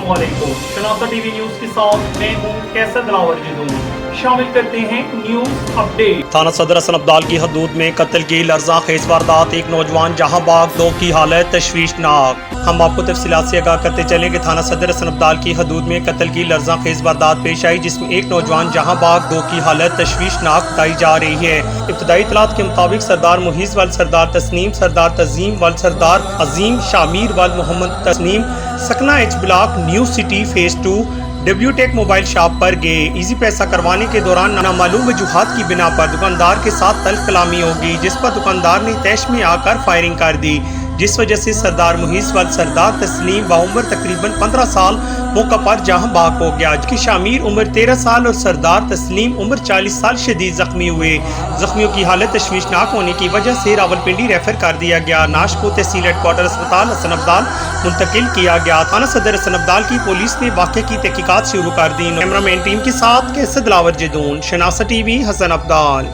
अस्सलामुअलैकुम। शनासा TV news के साथ मैं हूँ कैसर दिलावर जदून। शामिल करते हैं न्यूज अपडेट। थाना सदर हसन अब्दाल की हदूद में कत्ल की लर्जा खेज वारदात, एक नौजवान जहां बाग, दो की हालत तशवीशनाक। हम आपको तफसीलात से आगाह करते चलें कि थाना सदर हसन अब्दाल की हदूद में कत्ल की लर्जा खेज वारदात पेश आई, जिसमें एक नौजवान जहां बाग, दो की हालत तशवीशनाक बताई जा रही है। इब्तदाई इतलात के मुताबिक सरदार मुहीज वल सरदार तस्नीम, सरदार तजीम वल सरदार अजीम, शामिर वल मोहम्मद तस्नीम सकना H block New City phase 2 W Tech mobile shop पर गए। इजी पैसा करवाने के दौरान नामालूम वजूहात की बिना पर दुकानदार के साथ तल्ख कलामी होगी, जिस पर दुकानदार ने तैश में आकर फायरिंग कर दी, जिस वजह से सरदार मुहीज वल सरदार तस्लीम बाउम्र तकरीबन 15 साल मौका पर जहां बाग हो गया, जबकि शामिर उम्र 13 साल और सरदार तस्लीम उम्र 40 साल शदीद जख्मी हुए। जख्मियों की हालत तशवीशनाक होने की वजह से रावलपिंडी रेफर कर दिया गया। नाश को तहसील हेडक्वार्टर अस्पताल हसन अब्दाल मुंतकिल किया गया। थाना सदर हसन अब्दाल की पुलिस ने वाक़े की तहकीकात शुरू कर दी। कैमरामैन टीम के साथ कैसर दिलावर जदून, शनासा टीवी हसन अब्दाल।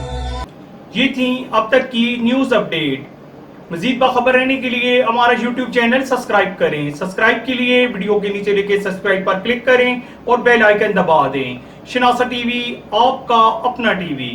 ये थी अब तक की न्यूज अपडेट। मजीद बाखबर रहने के लिए हमारा YouTube चैनल सब्सक्राइब करें। सब्सक्राइब के लिए वीडियो के नीचे लिखे सब्सक्राइब पर क्लिक करें और बेल आइकन दबा दें। शनासा टीवी, आपका अपना टीवी।